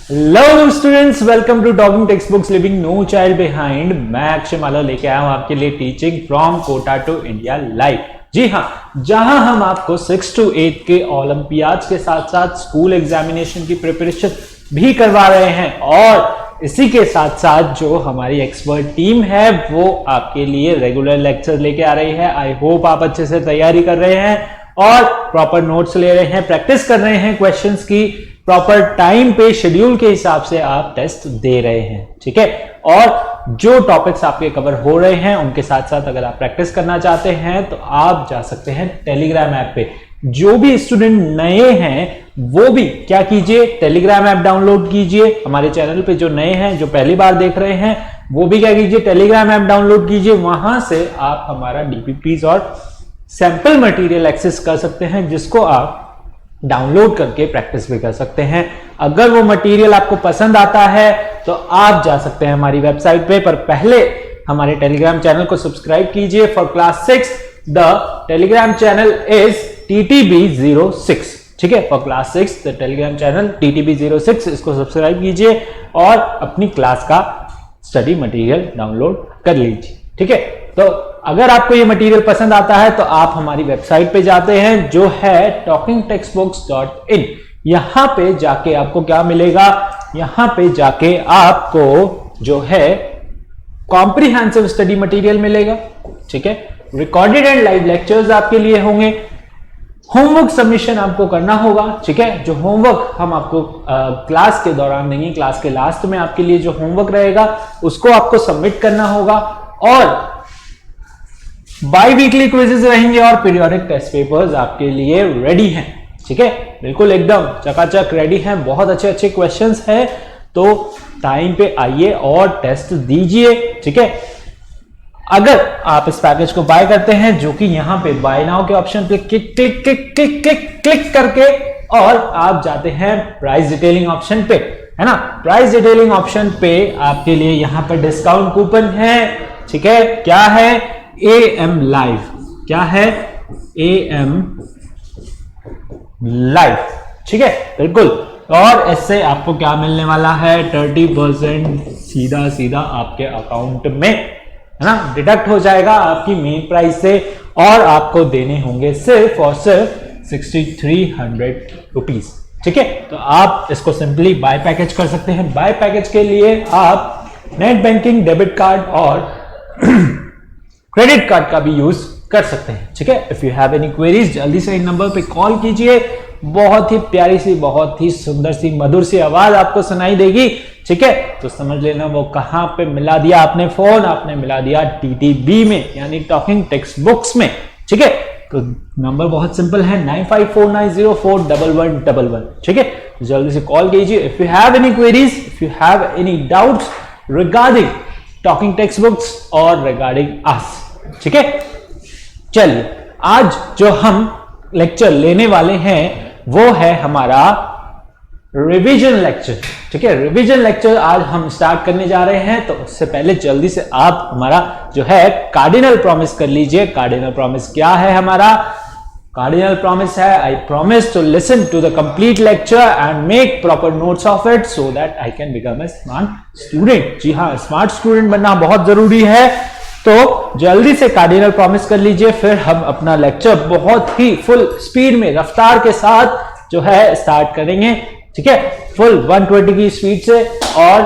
Hello students, welcome to talking text books living no child behind. मैं अक्षय माला लेके आया हूं आपके लिए teaching from Kota to India live. जी हाँ, जहां हम आपको 6 to 8 के ओलंपियाड्स के साथ साथ स्कूल एग्जामिनेशन की प्रिपरेशन भी करवा रहे हैं और इसी के साथ साथ जो हमारी एक्सपर्ट टीम है वो आपके लिए रेगुलर लेक्चर लेके आ रही है। आई होप आप अच्छे से तैयारी कर रहे हैं और प्रॉपर नोट्स ले रहे हैं, प्रैक्टिस कर रहे हैं क्वेश्चंस की, प्रॉपर टाइम पे शेड्यूल के हिसाब से आप टेस्ट दे रहे हैं। ठीक है, और जो टॉपिक्स आपके कवर हो रहे हैं उनके साथ साथ अगर आप प्रैक्टिस करना चाहते हैं तो आप जा सकते हैं टेलीग्राम ऐप पे। जो भी स्टूडेंट नए हैं वो भी क्या कीजिए, टेलीग्राम ऐप डाउनलोड कीजिए। हमारे चैनल पे जो नए हैं, जो पहली बार देख रहे हैं, वो भी क्या कीजिए, टेलीग्राम ऐप डाउनलोड कीजिए। वहां से आप हमारा डीपीपीज और सैंपल मटेरियल एक्सेस कर सकते हैं, जिसको आप डाउनलोड करके प्रैक्टिस भी कर सकते हैं। अगर वो मटेरियल आपको पसंद आता है तो आप जा सकते हैं हमारी वेबसाइट पे, पर पहले हमारे टेलीग्राम चैनल को सब्सक्राइब कीजिए। For class 6 the Telegram channel is TTB06। ठीक है, for class 6 the Telegram channel TTB06, इसको सब्सक्राइब कीजिए और अपनी क्लास का स्टडी मटेरियल डाउनलोड कर लीजिए। ठीक है, तो अगर आपको ये मटेरियल पसंद आता है तो आप हमारी वेबसाइट पे जाते हैं जो है talkingtextbooks.in। यहां पे जाके आपको क्या मिलेगा, यहां पे जाके आपको जो है कॉम्प्रिहेंसिव स्टडी मटेरियल मिलेगा। ठीक है, रिकॉर्डेड एंड लाइव लेक्चर्स आपके लिए होंगे। होमवर्क सबमिशन आपको करना होगा। ठीक है, जो होमवर्क हम आपको क्लास के दौरान देंगे, क्लास के लास्ट में आपके लिए जो होमवर्क रहेगा उसको आपको सबमिट करना होगा। और बाई वीकली क्विजेस रहेंगे और पीरियोडिक टेस्ट पेपर्स आपके लिए रेडी हैं। ठीक है, बिल्कुल एकदम चकाचक रेडी हैं, बहुत अच्छे अच्छे क्वेश्चंस हैं। तो टाइम पे आइए और टेस्ट दीजिए। ठीक है, अगर आप इस पैकेज को बाय करते हैं, जो कि यहां पे बाय नाउ के ऑप्शन पे click click click click click click करके और आप जाते हैं प्राइस डिटेलिंग ऑप्शन पे, है ना। प्राइस डिटेलिंग ऑप्शन पे आपके लिए यहां पर डिस्काउंट कूपन है। ठीक है, क्या है, AM लाइव। क्या है, AM लाइव। ठीक है, बिल्कुल। और इससे आपको क्या मिलने वाला है, 30% सीधा सीधा आपके अकाउंट में, है ना, डिडक्ट हो जाएगा आपकी मेन प्राइस से और आपको देने होंगे सिर्फ और सिर्फ 6300 रुपीज। ठीक है, तो आप इसको सिंपली बाय पैकेज कर सकते हैं। बाय पैकेज के लिए आप नेट बैंकिंग, डेबिट कार्ड और क्रेडिट कार्ड का भी यूज कर सकते हैं। ठीक है, if you have any queries जल्दी से इन नंबर पे कॉल कीजिए। बहुत ही प्यारी सी, बहुत ही सुंदर सी, मधुर सी आवाज आपको सुनाई देगी। ठीक है, तो समझ लेना वो कहां पे मिला दिया आपने फोन, आपने मिला दिया TTB में, यानी टॉकिंग टेक्स्ट बुक्स में। ठीक है, तो नंबर बहुत सिंपल है, 9549041111। ठीक है, जल्दी से कॉल कीजिए if you have any queries, if you have any doubts regarding talking text books और रिगार्डिंग अस। ठीक है, चलिए आज जो हम लेक्चर लेने वाले हैं वो है हमारा रिवीजन लेक्चर। ठीक है, रिवीजन लेक्चर आज हम स्टार्ट करने जा रहे हैं। तो उससे पहले जल्दी से आप हमारा जो है कार्डिनल प्रॉमिस कर लीजिए। कार्डिनल प्रॉमिस क्या है हमारा, कार्डिनल प्रॉमिस है, I promise to listen to the complete lecture and make proper notes of it so that I can become a smart student. जी हाँ, स्मार्ट स्टूडेंट बनना बहुत जरूरी है। तो जल्दी से कार्डिनल प्रॉमिस कर लीजिए, फिर हम अपना लेक्चर बहुत ही फुल स्पीड में, रफ्तार के साथ जो है स्टार्ट करेंगे। ठीक है, फुल 120 की स्पीड से, और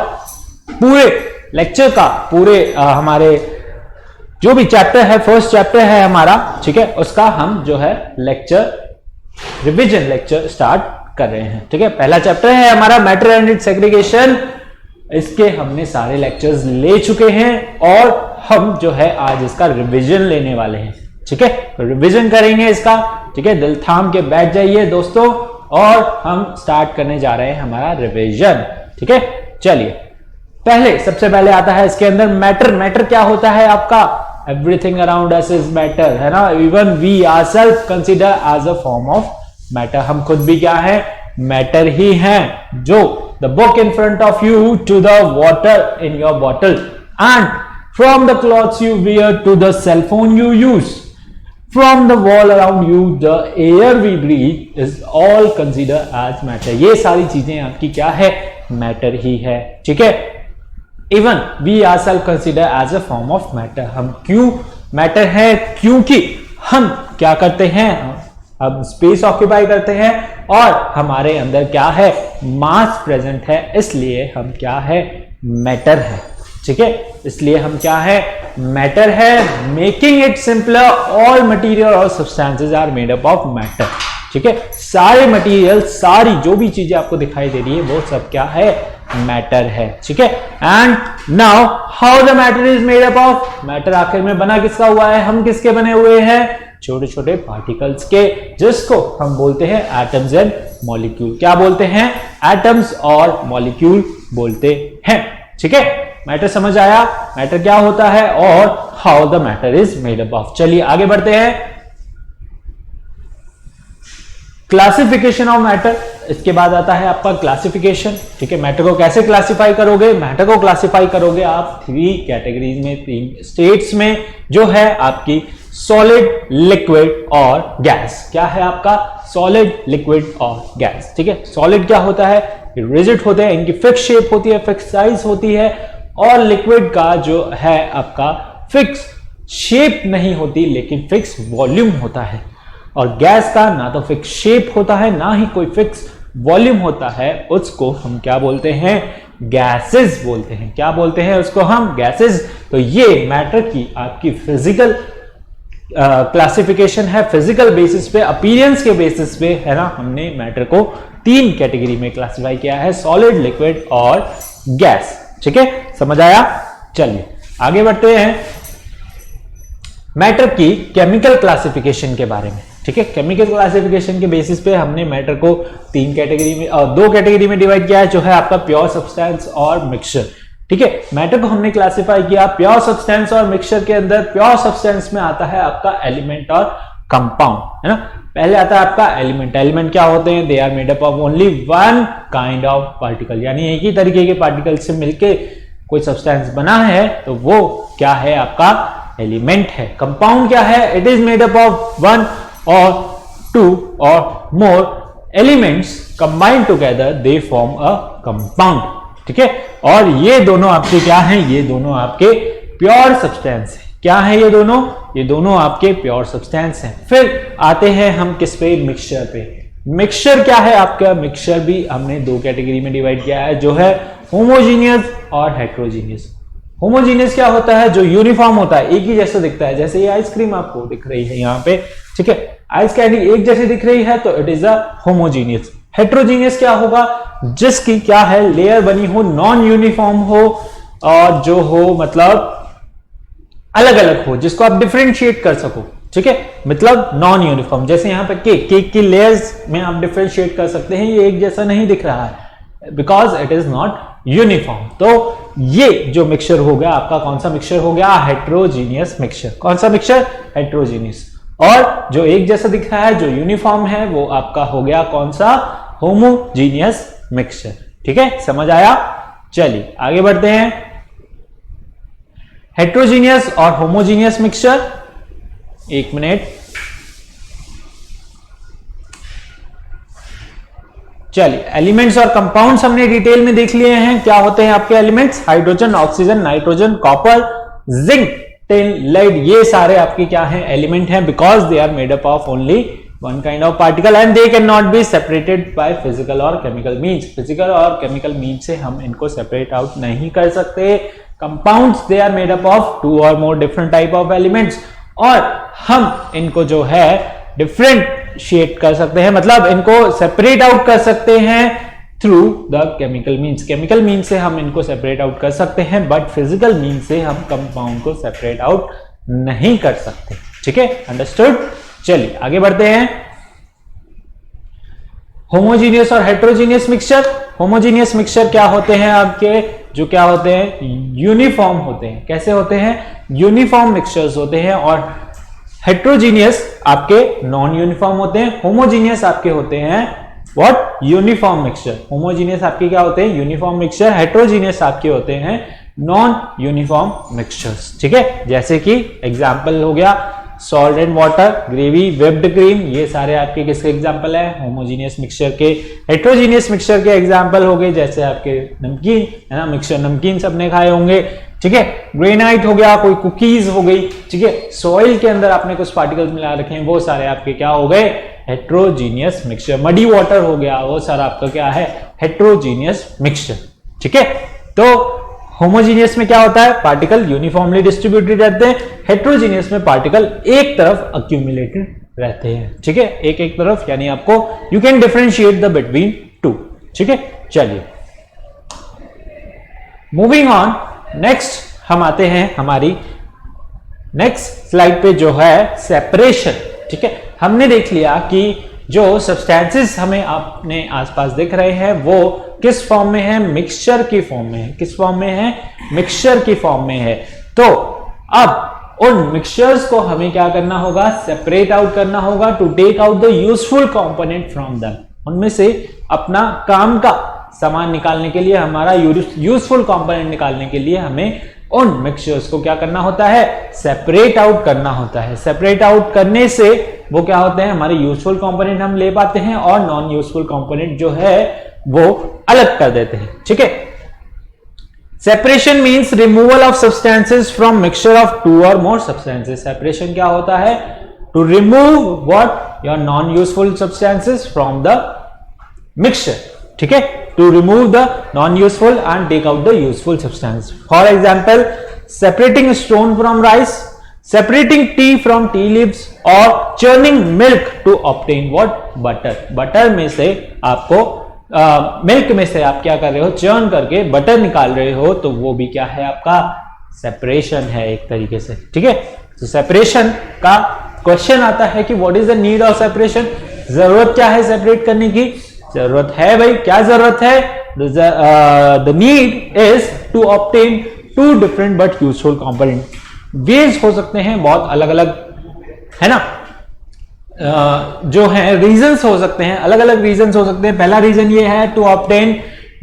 पूरे लेक्चर का, पूरे हमारे जो भी चैप्टर है, फर्स्ट चैप्टर है हमारा, ठीक है, उसका हम जो है लेक्चर, रिवीजन लेक्चर स्टार्ट कर रहे हैं। ठीक है, पहला चैप्टर है हमारा मैटर एंड इट्स सेग्रीगेशन। इसके हमने सारे लेक्चर्स ले चुके हैं और हम जो है आज इसका रिवीजन लेने वाले हैं। ठीक है, रिवीजन करेंगे इसका। ठीक है, दिल थाम के बैठ जाइए दोस्तों और हम स्टार्ट करने जा रहे हैं हमारा रिवीजन। ठीक है, चलिए पहले, सबसे पहले आता है इसके अंदर मैटर। मैटर क्या होता है आपका, everything around us is matter, है ना। Even we ourselves consider as a form of matter. हम खुद भी क्या है, मैटर ही हैं। जो the book in front of you to the water in your bottle and from the clothes you wear to the cell phone you use, from the wall around you, the air we breathe is all considered as matter. ये सारी चीजें आपकी क्या है, matter ही है, ठीक है। Even we ourself consider as a form of matter. हम क्यों मैटर है? क्योंकि हम क्या करते हैं, हम स्पेस ऑक्यूपाई करते हैं और हमारे अंदर क्या है, मास प्रेजेंट है, इसलिए हम क्या है, मैटर है, ठीक है। इसलिए हम क्या है, मैटर है। Making it simpler, all material और substances are made up of matter, ठीक है। सारे मटेरियल, सारी जो भी चीजें आपको दिखाई दे रही है वो सब क्या है, मैटर है, ठीक है। And now how the matter is made up of. Matter आखिर में बना किसका हुआ है, हम किसके बने हुए हैं, छोटे छोटे पार्टिकल्स के, जिसको हम बोलते हैं एटम्स एंड मॉलिक्यूल। क्या बोलते हैं, एटम्स और मॉलिक्यूल बोलते हैं, ठीक है। मैटर समझ आया, मैटर क्या होता है और how the matter is made up of. चलिए आगे बढ़ते हैं। क्लासिफिकेशन ऑफ मैटर, इसके बाद आता है आपका क्लासिफिकेशन, ठीक है। मैटर को कैसे क्लासिफाई करोगे, मैटर को क्लासिफाई करोगे आप 3 कैटेगरीज में, 3 स्टेट्स में, जो है आपकी सॉलिड, लिक्विड और गैस। क्या है आपका, सॉलिड, लिक्विड और गैस, ठीक है। सॉलिड क्या होता है, रिजिड होते हैं, इनकी फिक्स शेप होती है, फिक्स साइज होती है, और लिक्विड का जो है आपका फिक्स शेप नहीं होती लेकिन फिक्स वॉल्यूम होता है, और गैस का ना तो फिक्स शेप होता है ना ही कोई फिक्स वॉल्यूम होता है, उसको हम क्या बोलते हैं, गैसेस बोलते हैं। क्या बोलते हैं उसको हम, गैसेस। तो ये मैटर की आपकी फिजिकल क्लासिफिकेशन है, फिजिकल बेसिस पे, अपीयरेंस के बेसिस पे, है ना। हमने मैटर को 3 कैटेगरी में क्लासिफाई किया है, सॉलिड, लिक्विड और गैस, ठीक है। समझ आया, चलिए आगे बढ़ते हैं मैटर की केमिकल क्लासिफिकेशन के बारे में, ठीक है। केमिकल क्लासिफिकेशन के बेसिस पे हमने मैटर को 3 कैटेगरी में, 2 कैटेगरी में डिवाइड किया है, जो है आपका प्योर सब्सटेंस और मिक्सचर, ठीक है। मैटर को हमने क्लासिफाई किया प्योर सब्सटेंस और मिक्सचर के अंदर। प्योर सब्सटेंस में आता है आपका एलिमेंट और कंपाउंड, है ना। पहले आता है आपका एलिमेंट। एलिमेंट क्या होते हैं, they are made up of only one kind of particle, यानी एक ही तरीके के पार्टिकल से मिलके कोई सब्सटेंस बना है तो वो क्या है, आपका एलिमेंट है। कंपाउंड क्या है, it is made up of 1 or 2 or more elements combined together they form a compound, ठीक है। और ये दोनों आपके क्या हैं, ये दोनों आपके प्योर सब्सटेंस है। क्या है ये दोनों, ये दोनों आपके प्योर सब्सटेंस हैं। फिर आते हैं हम किस पे, मिक्सचर पे। मिक्सचर क्या है आपका, मिक्सचर भी हमने 2 कैटेगरी में डिवाइड किया है, जो है होमोजीनियस और हेट्रोजीनियस। होमोजीनियस क्या होता है, जो यूनिफॉर्म होता है, एक ही जैसा दिखता है, जैसे ये आइसक्रीम आपको दिख रही है यहाँ पे, ठीक है। आइस कैंडी एक जैसी दिख रही है तो it is a homogeneous. Heterogeneous क्या होगा, जिसकी क्या है, लेयर बनी हो, नॉन यूनिफॉर्म हो, और जो हो मतलब अलग अलग हो, जिसको आप डिफरेंशिएट कर सको, ठीक है। मतलब नॉन यूनिफॉर्म, जैसे यहाँ पे केक की लेयर्स में आप डिफरेंशिएट कर सकते हैं, ये एक जैसा नहीं दिख रहा है because it is not uniform. तो ये जो मिक्सचर हो गया आपका, कौन सा मिक्सचर हो गया, हेट्रोजीनियस मिक्सचर। कौन सा मिक्सचर, हेट्रोजीनियस। और जो एक जैसा दिख रहा है, जो यूनिफॉर्म है, वो आपका हो गया कौन सा, होमोजीनियस मिक्सचर, ठीक है। समझ आया, चलिए आगे बढ़ते हैं। हेट्रोजीनियस और होमोजीनियस मिक्सचर, 1 मिनट, चलिए। एलिमेंट्स और कंपाउंड्स हमने डिटेल में देख लिए हैं। क्या होते हैं आपके elements, hydrogen, oxygen, nitrogen, copper, zinc, tin, lead, ये सारे आपके क्या हैं, एलिमेंट हैं, because they are made up of only one kind of particle and they can not be separated by physical और केमिकल मीन्स। फिजिकल और chemical means से हम इनको सेपरेट आउट नहीं कर सकते। Compounds, they are made up of 2 और more different type of elements, और हम इनको जो है डिफरेंशिएट कर सकते हैं, मतलब इनको सेपरेट आउट कर सकते हैं through the chemical means. Chemical means से हम इनको सेपरेट आउट कर सकते हैं, बट फिजिकल मीन्स से हम कंपाउंड को सेपरेट आउट नहीं कर सकते, ठीक है। अंडरस्टूड, चलिए आगे बढ़ते हैं। होमोजीनियस और हेट्रोजीनियस मिक्सचर। होमोजीनियस मिक्सचर क्या होते हैं आपके, जो क्या होते हैं, यूनिफॉर्म होते हैं। कैसे होते हैं, यूनिफॉर्म मिक्सचर्स होते हैं। और हेट्रोजीनियस आपके नॉन यूनिफॉर्म होते हैं। होमोजीनियस आपके होते हैं व्हाट, यूनिफॉर्म मिक्सचर। होमोजीनियस आपके क्या होते हैं, यूनिफॉर्म मिक्सचर। हेट्रोजीनियस आपके होते हैं नॉन यूनिफॉर्म मिक्सचर्स, ठीक है। जैसे कि एग्जांपल हो गया salt and water, gravy, whipped cream, ये सारे आपके किसके एग्जांपल है? होमोजीनियस मिक्सचर के। हेट्रोजीनियस मिक्सचर के एग्जांपल हो गए जैसे आपके नमकीन, है ना, मिक्सचर नमकीन सबने खाए होंगे, ठीक है। ग्रेनाइट हो गया, कोई कुकीज हो गई, ठीक है। सॉइल के अंदर आपने कुछ पार्टिकल्स मिला रखे हैं, वो सारे आपके क्या हो गए? Heterogeneous mixture. मडी वाटर हो गया, वो सारा आपका क्या है? हेट्रोजीनियस मिक्सचर, ठीक है। तो होमोजीनियस में क्या होता है? पार्टिकल यूनिफॉर्मली डिस्ट्रीब्यूटेड रहते हैं, हेट्रोजीनियस में पार्टिकल एक तरफ अक्यूमुलेटेड रहते हैं, ठीक है, एक एक तरफ, यानी आपको you can differentiate the between two, ठीक है। चलिए मूविंग ऑन, नेक्स्ट हम आते हैं हमारी नेक्स्ट स्लाइड पे जो है सेपरेशन, ठीक है। हमने देख लिया कि जो सब्सटेंसेस हमें अपने आसपास दिख रहे हैं वो किस फॉर्म में है? मिक्सचर की फॉर्म में है। किस फॉर्म में है? मिक्सचर की फॉर्म में है। तो अब उन मिक्सचर्स को हमें क्या करना होगा? सेपरेट आउट करना होगा, to take out the useful component from them. उनमें से अपना काम का सामान निकालने के लिए, हमारा यूजफुल कंपोनेंट निकालने के लिए हमें उन मिक्सचर्स को क्या करना होता है? सेपरेट आउट करना होता है। सेपरेट आउट करने से वो क्या होते हैं? हमारे यूजफुल कंपोनेंट हम ले पाते हैं और नॉन यूजफुल कंपोनेंट जो है वो अलग कर देते हैं, ठीक है। Separation means removal of substances from mixture of two और मोर सब्सटेंसेस। सेपरेशन क्या होता है? To remove what? Your non useful substances from the mixture, ठीक है। To remove the non useful and take out the useful substance. For example, separating stone from rice, separating tea from tea leaves और churning milk to obtain what? Butter. Butter में से आपको milk में से आप क्या कर रहे हो? चर्न करके बटर निकाल रहे हो, तो वो भी क्या है? आपका सेपरेशन है एक तरीके से, ठीक है। तो सेपरेशन का क्वेश्चन आता है कि what is the need of separation? जरूरत क्या है सेपरेट करने की? जरूरत है भाई, क्या जरूरत है? The need is to obtain two different but useful component. Ways हो सकते हैं बहुत अलग अलग, है ना, जो है रीजंस हो सकते हैं, अलग अलग रीजंस हो सकते हैं। पहला रीजन ये है to obtain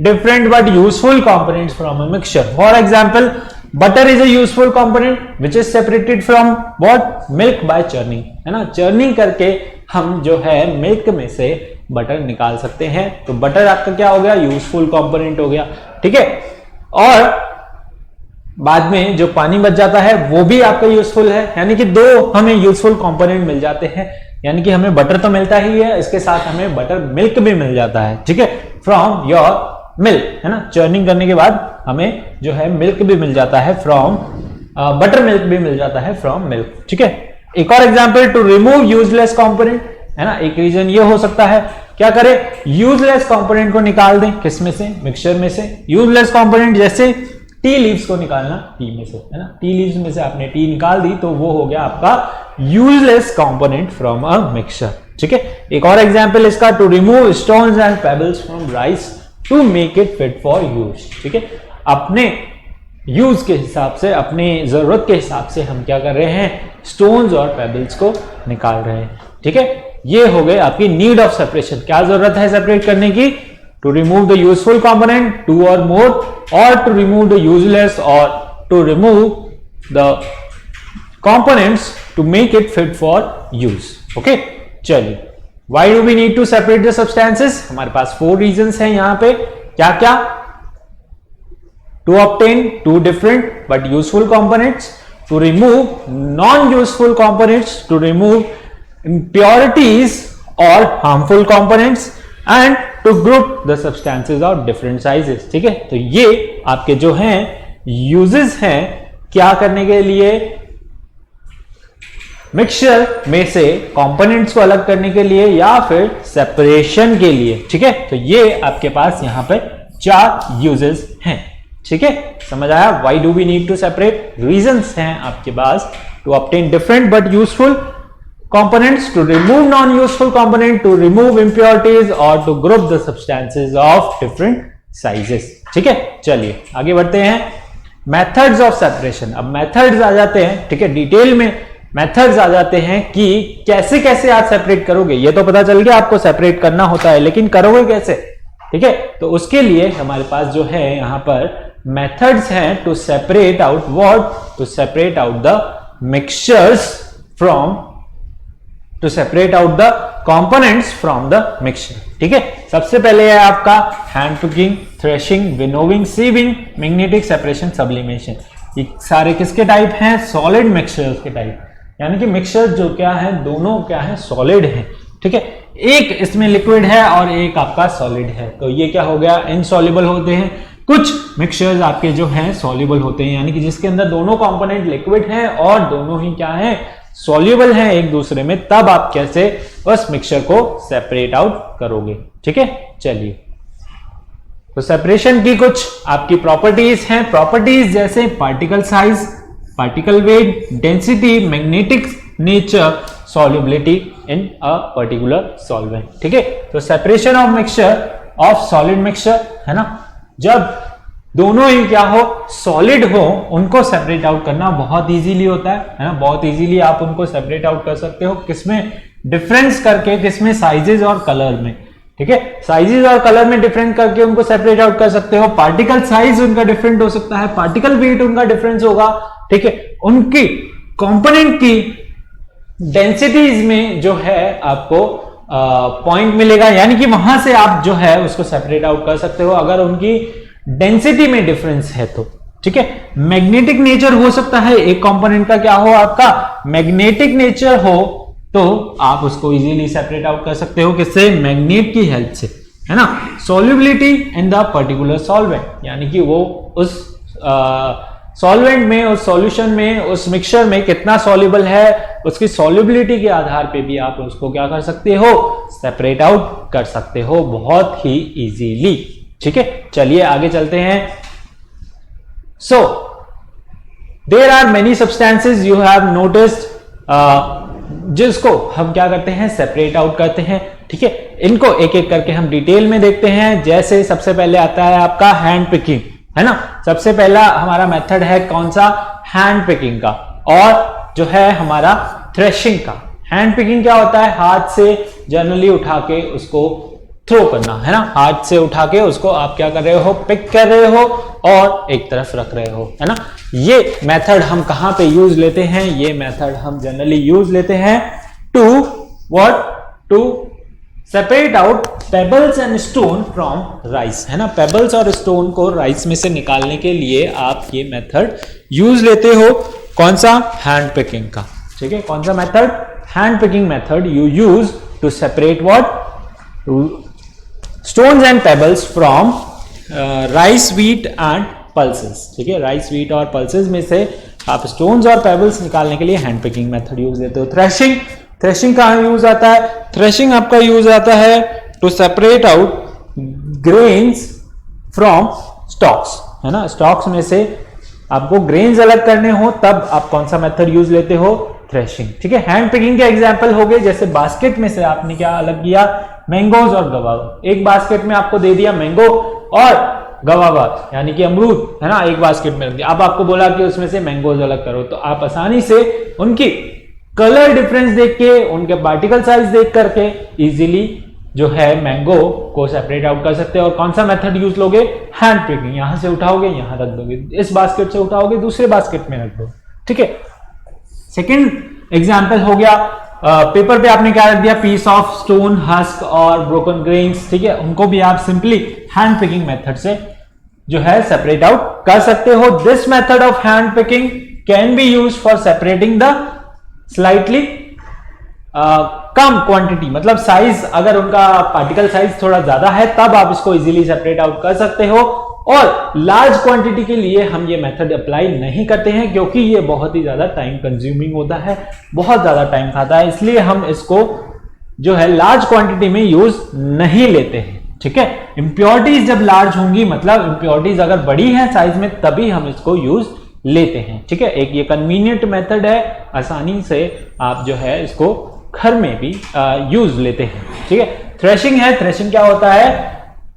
different but useful components from a mixture. For example, butter is a useful component which is separated from what? Milk by churning, है ना। चर्निंग करके हम जो है मिल्क में से बटर निकाल सकते हैं, तो बटर आपका क्या हो गया? यूजफुल कंपोनेंट हो गया, ठीक है। और बाद में जो पानी बच जाता है वो भी आपका यूजफुल है, यानी कि दो हमें यूजफुल कंपोनेंट मिल जाते हैं, यानी कि हमें बटर तो मिलता ही है, इसके साथ हमें बटर मिल्क भी मिल जाता है, ठीक है, फ्रॉम योर मिल्क, है ना। चर्निंग करने के बाद हमें जो है मिल्क भी मिल जाता है फ्रॉम बटर मिल्क भी मिल जाता है फ्रॉम मिल्क, ठीक है। एक और example, to remove useless component, है ना। एक रीजन ये हो सकता है, क्या करें? यूजलेस कंपोनेंट को निकाल दें, किस में से? मिक्सचर में से। यूजलेस कंपोनेंट जैसे टी लीव्स को निकालना टी में से, है ना। टी लीव्स में से आपने टी निकाल दी तो वो हो गया आपका useless component from a mixture, ठीक है। एक और एग्जांपल इसका, to remove stones and pebbles from rice to make it fit for use, ठीक है। अपने यूज के हिसाब से, अपनी जरूरत के हिसाब से हम क्या कर रहे हैं? स्टोन्स और पेबल्स को निकाल रहे हैं, ठीक है। ये हो गए आपकी नीड ऑफ सेपरेशन। क्या जरूरत है सेपरेट करने की? To remove the useful component, two और मोर, और टू रिमूव द यूजलेस, और to remove the components to make it fit for use, okay. चलिए, why do we need to separate the substances? हमारे पास 4 reasons हैं यहां पे। क्या क्या? To obtain two different but useful components, to remove non useful components, to remove impurities और harmful components, and to group the substances of different sizes, ठीक है। तो ये आपके जो हैं uses हैं क्या करने के लिए? मिक्सचर में से कंपोनेंट्स को अलग करने के लिए या फिर सेपरेशन के लिए, ठीक है। तो ये आपके पास यहां पे 4 यूजेस हैं, ठीक है। समझ आया? Why do we need to separate? Reasons हैं आपके पास, to obtain different but useful components, to remove non-useful component, to remove impurities, or to group the substances of different sizes, ठीक है। चलिए आगे बढ़ते हैं। Methods of separation. अब मेथड्स आ जाते हैं, ठीक है, डिटेल में मेथड्स आ जाते हैं कि कैसे कैसे आप सेपरेट करोगे। ये तो पता चल गया आपको सेपरेट करना होता है, लेकिन करोगे कैसे, ठीक है। तो उसके लिए हमारे पास जो है यहां पर मेथड्स हैं to separate out what? To separate out the mixtures from to separate out the components from the mixture. ठीक है, सबसे पहले है आपका hand picking, threshing, winnowing, sieving, magnetic separation, sublimation. ये सारे किसके टाइप हैं? सॉलिड मिक्सचर्स के टाइप, यानी कि मिक्सचर जो क्या है, दोनों क्या है, सॉलिड है। ठीक है, एक इसमें लिक्विड है और एक आपका सॉलिड है, तो ये क्या हो गया, इनसॉल्युबल होते हैं। कुछ मिक्सचर्स आपके जो हैं सॉल्युबल होते हैं, यानी कि जिसके अंदर दोनों कंपोनेंट लिक्विड हैं और दोनों ही क्या है, सॉल्युबल हैं एक दूसरे में, तब आप कैसे उस मिक्सचर को सेपरेट आउट करोगे। ठीक है, चलिए, तो सेपरेशन की कुछ आपकी प्रॉपर्टीज हैं। प्रॉपर्टीज जैसे particle size, particle weight, density, magnetic nature, solubility in a particular solvent. ठीक है, तो separation of mixture of solid mixture है ना, जब दोनों ही क्या हो, सॉलिड हो, उनको सेपरेट आउट करना बहुत इजीली होता है ना, बहुत इजीली आप उनको सेपरेट आउट कर सकते हो। किसमें? डिफरेंस करके, किसमें? साइजेस और कलर में। ठीक है, साइजेस और कलर में डिफरेंस करके उनको सेपरेट आउट कर सकते हो। पार्टिकल साइज उनका डिफरेंट हो सकता है, पार्टिकल वेट उनका डिफरेंस होगा। ठीक है, उनकी कंपोनेंट की डेंसिटीज में जो है आपको पॉइंट मिलेगा, यानी कि वहां से आप जो है उसको सेपरेट आउट कर सकते हो अगर उनकी डेंसिटी में डिफरेंस है तो। ठीक है, मैग्नेटिक नेचर हो सकता है, एक कंपोनेंट का क्या हो, आपका मैग्नेटिक नेचर हो, तो आप उसको इजीली सेपरेट आउट कर सकते हो, किससे? मैग्नेट की हेल्प से, है ना। Solubility in the particular solvent, यानी कि वो उस सॉल्वेंट में, उस सॉल्यूशन में, उस मिक्सचर में कितना सॉल्युबल है, उसकी सॉल्युबिलिटी के आधार पे भी आप उसको क्या कर सकते हो, सेपरेट आउट कर सकते हो बहुत ही इजीली। ठीक है, चलिए आगे चलते हैं। So there are many substances you have noticed, जिसको हम क्या करते हैं, सेपरेट आउट करते हैं। ठीक है, इनको एक एक करके हम डिटेल में देखते हैं। जैसे सबसे पहले आता है आपका हैंड पिकिंग, है ना। सबसे पहला हमारा मेथड है कौन सा, हैंड पिकिंग का, और जो है हमारा थ्रेशिंग का। हैंड पिकिंग क्या होता है, हाथ से जनरली उठा के उसको थ्रो करना, है ना, हाथ से उठा के उसको आप क्या कर रहे हो, पिक कर रहे हो और एक तरफ रख रहे हो, है ना। ये मेथड हम कहां पे यूज लेते हैं, ये मेथड हम जनरली यूज लेते हैं to what, to separate out pebbles and stone from rice, है ना। पेबल्स और स्टोन को राइस में से निकालने के लिए आप ये मेथड यूज लेते हो, कौन सा, हैंड पिकिंग का। ठीक है, कौन सा method, hand picking method you use to separate what, stones and pebbles from rice, wheat and pulses. ठीक है, राइस, व्हीट और पल्सेस में से आप स्टोन्स और पेबल्स निकालने के लिए हैंड पिकिंग मेथड यूज लेते हो। थ्रेशिंग, थ्रेशिंग कहां यूज आता है, थ्रेशिंग आपका यूज आता है to separate out grains from stalks, है ना। स्टॉक्स में से आपको ग्रेन्स अलग करने हो तब आप कौन सा मेथड यूज लेते हो, थ्रेशिंग। ठीक है, हैंड पिकिंग के एग्जांपल हो गए, जैसे बास्केट में से आपने क्या अलग किया, मैंगोज और गवावा। एक बास्केट में आपको दे दिया मैंगो और गवावा, यानी कि अमरूद, है ना, एक बास्केट में रख दिया। अब आपको बोला कि उसमें से मैंगोज अलग करो, तो आप आसानी से उनकी कलर डिफरेंस देख के, उनके पार्टिकल साइज देख करके इजीली जो है मैंगो को सेपरेट आउट कर सकते हैं। और कौन सा मेथड यूज लोगे, हैंड पिकिंग, यहां से उठाओगे यहां रख दोगे, इस बास्केट से उठाओगे दूसरे बास्केट में रख दो। ठीक है, सेकेंड एग्जाम्पल हो गया, पेपर पे आपने क्या रख दिया, पीस ऑफ स्टोन, हस्क और ब्रोकन ग्रेन्स। ठीक है, उनको भी आप सिंपली हैंड पिकिंग मेथड से जो है सेपरेट आउट कर सकते हो। This method of hand picking can be use for separating the slightly come quantity, मतलब साइज, अगर उनका पार्टिकल साइज थोड़ा ज्यादा है तब आप इसको इजीली सेपरेट आउट कर सकते हो। और लार्ज क्वांटिटी के लिए हम ये मेथड अप्लाई नहीं करते हैं, क्योंकि ये बहुत ही ज्यादा टाइम कंज्यूमिंग होता है, बहुत ज्यादा टाइम खाता है, इसलिए हम इसको जो है लार्ज क्वांटिटी में यूज नहीं लेते हैं। ठीक है, इंप्योरिटीज जब लार्ज होंगी, मतलब इंप्योरिटीज अगर बड़ी है साइज में, तभी हम इसको यूज लेते हैं। ठीक है, एक ये कन्वीनियंट मेथड है, आसानी से आप जो है इसको घर में भी यूज लेते हैं। ठीक है, थ्रेशिंग है, थ्रेशिंग क्या होता है,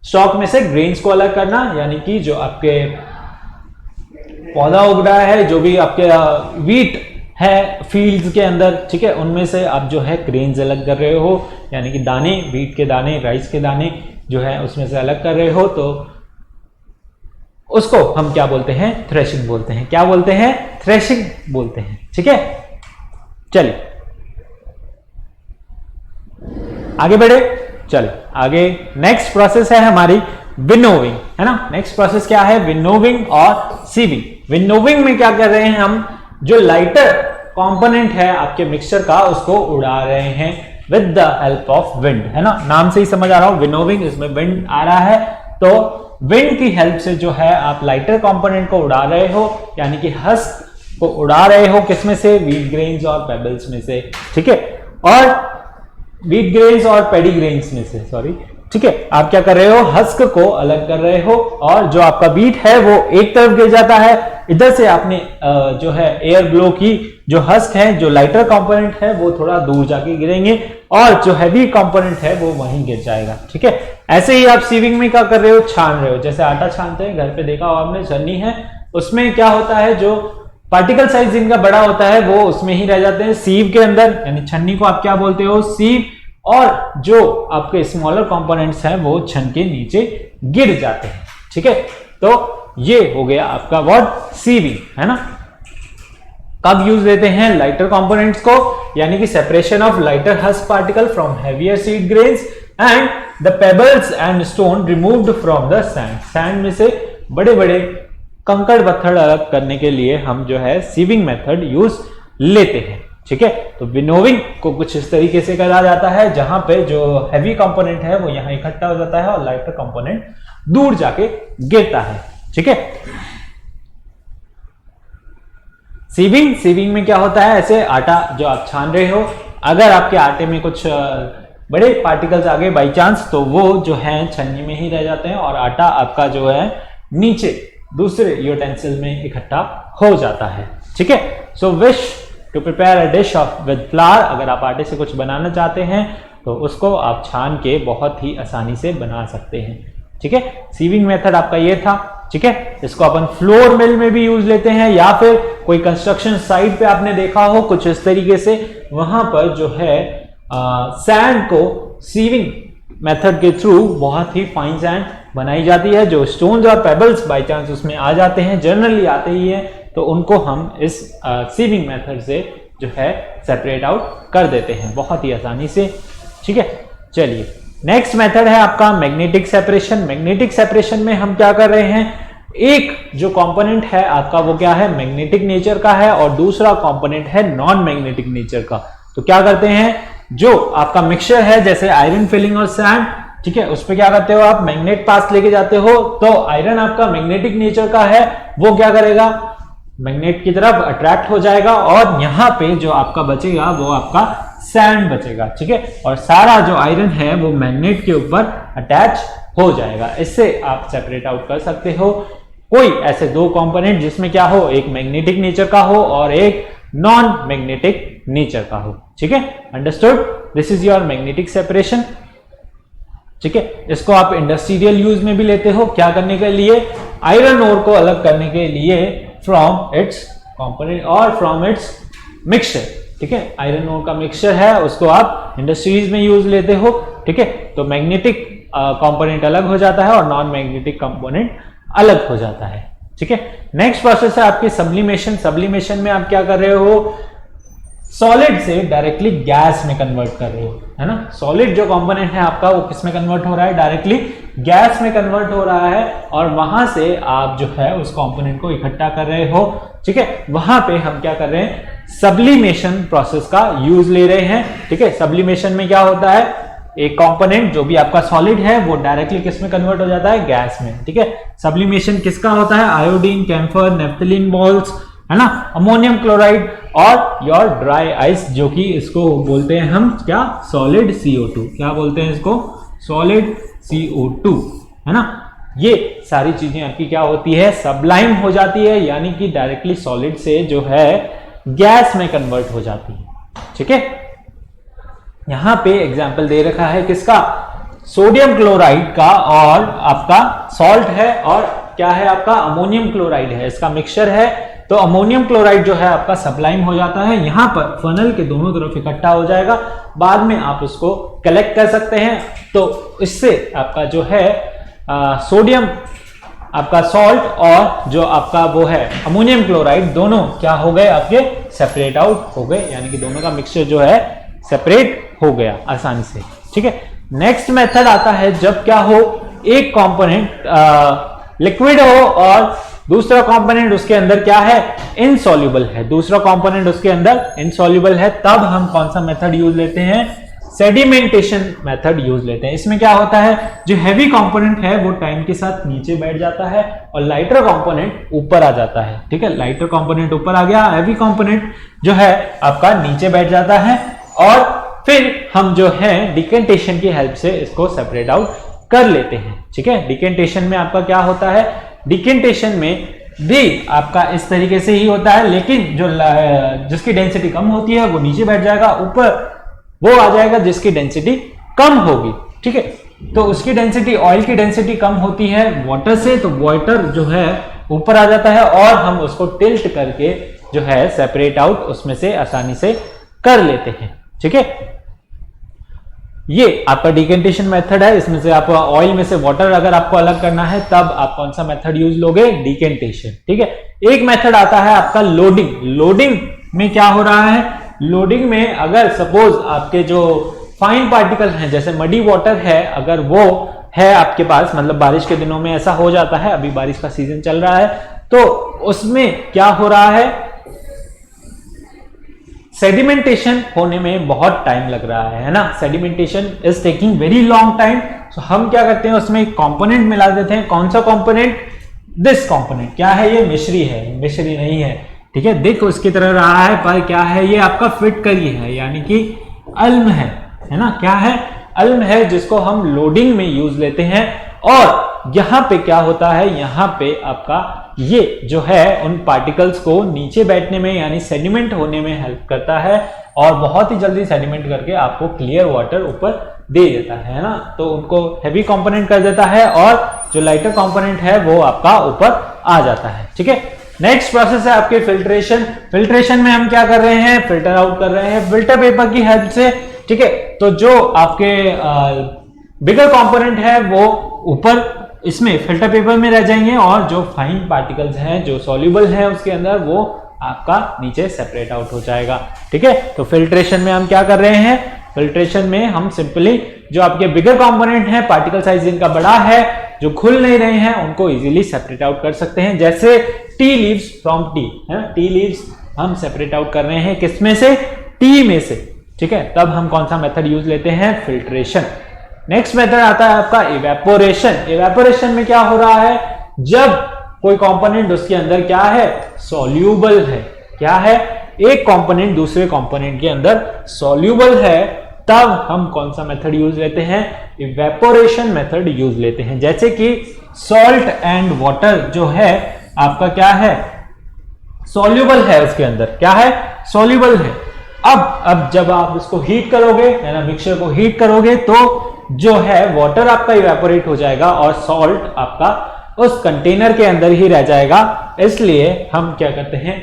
स्टॉक में से ग्रेन्स को अलग करना, यानी कि जो आपके पौधा उग रहा है, जो भी आपके व्हीट है फील्ड्स के अंदर, ठीक है, उनमें से आप जो है ग्रेन्स अलग कर रहे हो, यानी कि दाने, व्हीट के दाने, राइस के दाने जो है उसमें से अलग कर रहे हो, तो उसको हम क्या बोलते हैं, थ्रेशिंग बोलते हैं। क्या बोलते हैं, थ्रेशिंग बोलते हैं। ठीक है, चलिए आगे बढ़े, चलो आगे नेक्स्ट प्रोसेस है हमारी विनोविंग, है ना। नेक्स्ट प्रोसेस क्या है, विनोविंग और सीविंग। विनोविंग में क्या कर रहे हैं हम, जो लाइटर कंपोनेंट है आपके मिक्सचर का उसको उड़ा रहे हैं with the help of wind, है ना। नाम से ही समझ आ रहा हो विनोविंग, इसमें विंड आ रहा है, तो विंड की हेल्प से जो है आप लाइटर कंपोनेंट को उड़ा रहे हो, यानी कि हस्क को उड़ा रहे हो, किसमें से, व्हीट ग्रेन्स और पेबल्स में से, ठीक है, और व्हीट ग्रेन्स और पेडी ग्रेन्स में से, सॉरी, ठीक है। आप क्या कर रहे हो, हस्क को अलग कर रहे हो, और जो आपका व्हीट है वो एक तरफ गिर जाता है, इधर से आपने जो है एयर ब्लो की, जो हस्क है, जो लाइटर कंपोनेंट है वो थोड़ा दूर जाके गिरेंगे, और जो हैवी कंपोनेंट है वो वहीं गिर जाएगा, ठीक है। ऐसे ही आप सीविंग में क्या कर रहे हो, छान रहे हो, जैसे आटा छानते हैं, घर पे देखा हो आपने, छन्नी है, उसमें क्या होता है, जो पार्टिकल साइज जिनका बड़ा होता है वो उसमें ही रह जाते हैं, सीव के अंदर, यानी छन्नी को आप क्या बोलते हो, सीव, और जो आपके स्मॉलर कंपोनेंट्स हैं वो छन के नीचे गिर जाते हैं, ठीक है। तो ये हो गया आपका वर्ड सीविंग, है ना। कब यूज लेते हैं, लाइटर कंपोनेंट्स को, यानी कि separation of lighter husk particle from heavier seed grains and the pebbles and stone removed from the sand. Sand में से बड़े बड़े कंकड़ पत्थर अलग करने के लिए हम जो है सीविंग मेथड यूज लेते हैं, ठीक है। तो विनोविंग को कुछ इस तरीके से करा जाता है, जहां पे जो हैवी कंपोनेंट है वो यहां इकट्ठा हो जाता है और लाइटर कंपोनेंट दूर जाके गिरता है, ठीक है। सीविंग में क्या होता है, ऐसे आटा जो आप छान रहे हो, अगर आपके आटे में कुछ बड़े पार्टिकल्स आ गए बाई चांस, तो वो जो है छन्नी में ही रह जाते हैं और आटा आपका जो है नीचे दूसरे यूटेंसिल में इकट्ठा हो जाता है, ठीक है। So wish to prepare a dish of with flour, अगर आप आटे से कुछ बनाना चाहते हैं तो उसको आप छान के बहुत ही आसानी से बना सकते हैं, ठीक है। सीविंग मेथड आपका ये था, ठीक है। इसको अपन फ्लोर मिल में भी यूज लेते हैं, या फिर कोई कंस्ट्रक्शन साइट पे आपने देखा हो कुछ इस तरीके से, वहां पर जो है सैंड को सीविंग मेथड के थ्रू बहुत ही फाइन सैंड बनाई जाती है, जो स्टोन्स और पेबल्स बाय चांस उसमें आ जाते हैं, जनरली आते ही हैं, तो उनको हम इस सीविंग मेथड से जो है सेपरेट आउट कर देते हैं बहुत ही आसानी से, ठीक है। चलिए नेक्स्ट मेथड है आपका मैग्नेटिक सेपरेशन। मैग्नेटिक सेपरेशन में हम क्या कर रहे हैं, एक जो कंपोनेंट है आपका वो क्या है, मैग्नेटिक नेचर का है, और दूसरा कंपोनेंट है नॉन मैग्नेटिक नेचर का। तो क्या करते हैं, जो आपका मिक्सचर है जैसे आयरन फिलिंग और सैंड, ठीक है, उस पर क्या करते हो आप, मैग्नेट पास लेके जाते हो, तो आयरन आपका मैग्नेटिक नेचर का है, वो क्या करेगा, मैग्नेट की तरफ अट्रैक्ट हो जाएगा, और यहां पे जो आपका बचेगा वो आपका सैंड बचेगा, ठीक है। और सारा जो आयरन है वो मैग्नेट के ऊपर अटैच हो जाएगा। इससे आप सेपरेट आउट कर सकते हो कोई ऐसे दो कंपोनेंट जिसमें क्या हो, एक मैग्नेटिक नेचर का हो और एक नॉन मैग्नेटिक नेचर का हो, ठीक है। Understood, this is your magnetic separation, ठीक है। इसको आप इंडस्ट्रियल यूज में भी लेते हो, क्या करने के लिए, आयरन ओर को अलग करने के लिए फ्रॉम इट्स कंपोनेंट और फ्रॉम इट्स मिक्सचर, ठीक है। आयरन ओर का मिक्सचर है उसको आप इंडस्ट्रीज में यूज लेते हो, ठीक है। तो मैग्नेटिक कंपोनेंट अलग हो जाता है और नॉन मैग्नेटिक कंपोनेंट अलग हो जाता है, ठीक है। नेक्स्ट प्रोसेस है आपकी सब्लिमेशन। सब्लिमेशन में आप क्या कर रहे हो, सॉलिड से डायरेक्टली गैस में कन्वर्ट कर रहे हो, है ना। सॉलिड जो कंपोनेंट है आपका वो किस में कन्वर्ट हो रहा है, डायरेक्टली गैस में कन्वर्ट हो रहा है, और वहां से आप जो है उस कंपोनेंट को इकट्ठा कर रहे हो, ठीक है। वहां पे हम क्या कर रहे हैं, सब्लिमेशन प्रोसेस का यूज ले रहे हैं, ठीक है। सब्लिमेशन में क्या होता है, एक कंपोनेंट जो भी आपका सॉलिड है वो डायरेक्टली किस में कन्वर्ट हो जाता है, गैस में, ठीक है। सब्लिमेशन किसका होता है, आयोडीन, कैम्फर, नेफ्थलीन बॉल्स, है ना, अमोनियम क्लोराइड और योर ड्राई आइस, जो कि इसको बोलते हैं हम क्या, सॉलिड CO2, क्या बोलते हैं इसको, सॉलिड CO2, है ना। ये सारी चीजें आपकी क्या होती है, सबलाइम हो जाती है, यानी कि डायरेक्टली सॉलिड से जो है गैस में कन्वर्ट हो जाती है, ठीक है। यहां पे एग्जाम्पल दे रखा है किसका, सोडियम क्लोराइड का, और आपका सॉल्ट है, और क्या है आपका, अमोनियम क्लोराइड है, इसका मिक्सचर है। तो अमोनियम क्लोराइड जो है आपका सबलाइम हो जाता है, यहां पर फनल के दोनों तरफ इकट्ठा हो जाएगा, बाद में आप उसको कलेक्ट कर सकते हैं। तो इससे आपका जो है सोडियम आपका सॉल्ट और जो आपका वो है अमोनियम क्लोराइड, दोनों क्या हो गए आपके, सेपरेट आउट हो गए, यानी कि दोनों का मिक्सचर जो है सेपरेट हो गया आसानी से, ठीक है। नेक्स्ट मेथड आता है जब क्या हो, एक कंपोनेंट लिक्विड हो और दूसरा कंपोनेंट उसके अंदर क्या है, इनसॉल्युबल है, दूसरा कंपोनेंट उसके अंदर इनसॉल्युबल है, तब हम कौन सा मेथड यूज लेते हैं, सेडिमेंटेशन मेथड यूज लेते हैं। इसमें क्या होता है, जो हैवी कंपोनेंट है वो टाइम के साथ नीचे बैठ जाता है और लाइटर कंपोनेंट ऊपर आ जाता है। ठीक है, लाइटर कंपोनेंट ऊपर आ गया, हैवी कंपोनेंट जो है आपका नीचे बैठ जाता है और फिर हम जो है डिकेंटेशन की हेल्प से इसको सेपरेट आउट कर लेते हैं। ठीक है, डिकेंटेशन में आपका क्या होता है, डिकेंटेशन में भी आपका इस तरीके से ही होता है, लेकिन जो जिसकी डेंसिटी कम होती है वो नीचे बैठ जाएगा, ऊपर वो आ जाएगा जिसकी डेंसिटी कम होगी। ठीक है, तो उसकी डेंसिटी, ऑयल की डेंसिटी कम होती है वाटर से, तो वाटर जो है ऊपर आ जाता है और हम उसको टिल्ट करके जो है सेपरेट आउट उसमें से आसानी से कर लेते हैं। ठीक है, ये आपका डिकेंटेशन मेथड है। इसमें से आप ऑयल में से वाटर अगर आपको अलग करना है तब आप कौन सा मेथड यूज लोगे, डिकेंटेशन। ठीक है, एक मेथड आता है आपका लोडिंग। लोडिंग में क्या हो रहा है, लोडिंग में अगर सपोज आपके जो फाइन पार्टिकल हैं, जैसे मडी वाटर है, अगर वो है आपके पास, मतलब बारिश के दिनों में ऐसा हो जाता है, अभी बारिश का सीजन चल रहा है, तो उसमें क्या हो रहा है, सेडिमेंटेशन होने में बहुत टाइम लग रहा है ना, sedimentation is taking very long time. तो हम क्या करते हैं, उसमें एक कंपोनेंट मिला देते हैं। कौन सा कंपोनेंट, दिस कंपोनेंट। क्या है ये, मिश्री है, मिश्री नहीं है। ठीक है, देखो उसकी तरह रहा है पर क्या है, ये आपका फिटकरी है, यानी कि अल्म है ना, क्या है, अल्म है, जिसको हम लोडिंग में यूज लेते हैं। और यहां पे क्या होता है, यहां पे आपका ये जो है उन पार्टिकल्स को नीचे बैठने में यानी सेडिमेंट होने में हेल्प करता है और बहुत ही जल्दी सेडिमेंट करके आपको क्लियर वाटर ऊपर दे देता है ना, तो उनको हैवी कंपोनेंट कर देता है और जो लाइटर कंपोनेंट है वो आपका ऊपर आ जाता है। ठीक है, नेक्स्ट प्रोसेस है आपके फिल्ट्रेशन। फिल्ट्रेशन में हम क्या कर रहे हैं, फिल्टर आउट कर रहे हैं फिल्टर पेपर की हेल्प से। ठीक है, तो जो आपके बिगर कंपोनेंट है वो ऊपर इसमें फिल्टर पेपर में रह जाएंगे और जो फाइन पार्टिकल्स हैं, जो सॉल्युबल है उसके अंदर, वो आपका नीचे सेपरेट आउट हो जाएगा। ठीक है, तो फिल्ट्रेशन में हम क्या कर रहे हैं, फिल्ट्रेशन में हम सिंपली जो आपके बिगर कंपोनेंट हैं, पार्टिकल साइज जिनका बड़ा है, जो खुल नहीं रहे हैं, उनको इजीली सेपरेट आउट कर सकते हैं। जैसे टी लीव्स फ्रॉम टी है, टी लीव्स हम सेपरेट आउट कर रहे हैं किसमें से, टी में से। ठीक है, तब हम कौन सा मेथड यूज लेते हैं, फिल्ट्रेशन। नेक्स्ट मेथड आता है आपका इवेपोरेशन। इवेपोरेशन में क्या हो रहा है, जब कोई कंपोनेंट उसके अंदर क्या है, सॉल्यूबल है, क्या है, एक कंपोनेंट दूसरे कंपोनेंट के अंदर सॉल्यूबल है, तब हम कौन सा मेथड यूज लेते हैं, इवेपोरेशन मेथड यूज लेते हैं। जैसे कि सॉल्ट एंड वाटर जो है आपका क्या है, सॉल्यूबल है, उसके अंदर क्या है, सॉल्यूबल है। अब जब आप इसको हीट करोगे, है ना, मिक्सचर को हीट करोगे, तो जो है वाटर आपका इवेपोरेट हो जाएगा और सॉल्ट आपका उस कंटेनर के अंदर ही रह जाएगा। इसलिए हम क्या करते हैं,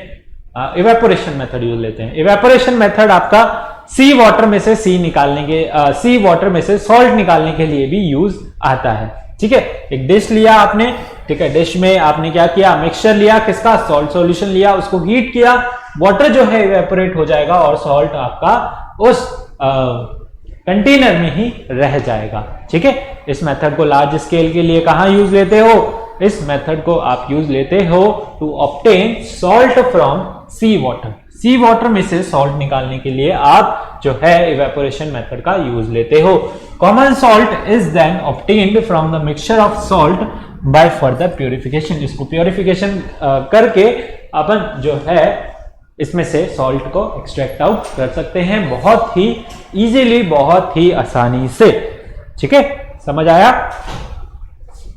इवेपोरेशन मेथड यूज लेते हैं। इवेपोरेशन मेथड आपका सी वाटर में से सी निकालने के, सी वाटर में से सॉल्ट निकालने के लिए भी यूज आता है। ठीक है, एक डिश लिया आपने, ठीक है, डिश में आपने क्या किया, मिक्सचर लिया, किसका, सॉल्ट सॉल्यूशन लिया, उसको हीट किया, वाटर जो है इवेपोरेट हो जाएगा और सॉल्ट आपका उस कंटेनर में ही रह जाएगा। ठीक है, इस मेथड को लार्ज स्केल के लिए कहां यूज लेते हो, इस मेथड को आप यूज लेते हो to obtain salt from sea water. Sea water में से सॉल्ट निकालने के लिए आप जो है इवेपोरेशन मेथड का यूज लेते हो। Common salt is then obtained from the mixture of salt by further purification. इसको प्यूरिफिकेशन करके अपन जो है इसमें से सॉल्ट को एक्सट्रैक्ट आउट कर सकते हैं बहुत ही इजीली, बहुत ही आसानी से। ठीक है, समझ आया,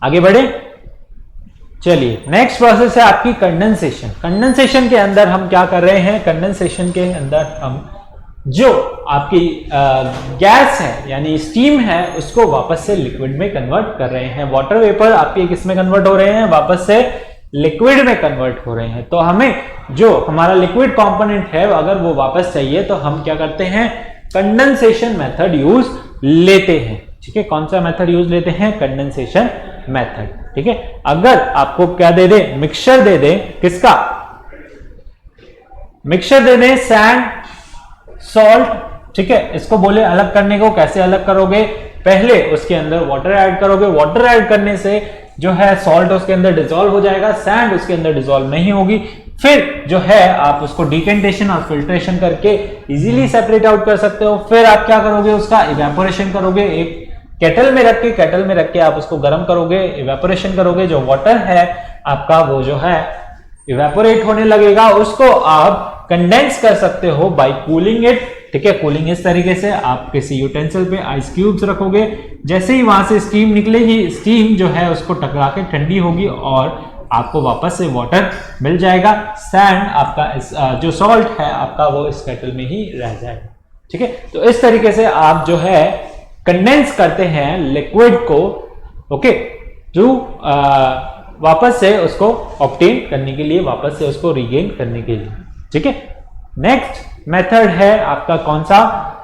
आगे बढ़े। चलिए, नेक्स्ट प्रोसेस है आपकी कंडेंसेशन। कंडेंसेशन के अंदर हम क्या कर रहे हैं, कंडेंसेशन के अंदर हम जो आपकी गैस है यानी स्टीम है उसको वापस से लिक्विड में कन्वर्ट कर रहे हैं। वाटर वेपर आपके किस में कन्वर्ट हो रहे हैं, वापस से लिक्विड में कन्वर्ट हो रहे हैं। तो हमें जो हमारा लिक्विड कंपोनेंट है अगर वो वापस चाहिए तो हम क्या करते हैं, कंडेंसेशन मेथड यूज लेते हैं। ठीक है, कौन सा मेथड यूज लेते हैं, कंडेंसेशन मेथड। ठीक है, अगर आपको क्या दे दे, मिक्सचर दे दे, किसका, मिक्सचर दे दे, सैंड, सॉल्ट, ठीक है, इसको बोले अलग करने को, कैसे अलग करोगे, पहले उसके अंदर वाटर ऐड करोगे, वाटर ऐड करने से जो है सॉल्ट उसके अंदर डिसॉल्व हो जाएगा, सैंड उसके अंदर डिसॉल्व नहीं होगी, फिर जो है आप उसको डिकेंटेशन और फिल्ट्रेशन करके इजीली सेपरेट आउट कर सकते हो। फिर आप क्या करोगे, उसका इवेपोरेशन करोगे, एक केटल में रख के आप उसको गर्म करोगे, इवेपोरेशन करोगे, जो वाटर है आपका वो जो है इवेपोरेट होने लगेगा, उसको आप कंडेंस कर सकते हो बाय कूलिंग इट। ठीक है, कूलिंग इस तरीके से आप किसी यूटेंसिल पे आइस क्यूब्स रखोगे, जैसे ही वहां से स्टीम निकलेगी, स्टीम जो है उसको टकरा के ठंडी होगी और आपको वापस से वाटर मिल जाएगा, सैंड आपका जो सॉल्ट है आपका वो इस केटल में ही रह जाएगा। ठीक है, तो इस तरीके से आप जो है कंडेंस करते हैं लिक्विड को, ओके, जो वापस से उसको ऑब्टेन करने के लिए, वापस से उसको रीगेन करने के लिए। ठीक है, नेक्स्ट मेथड है आपका कौन सा,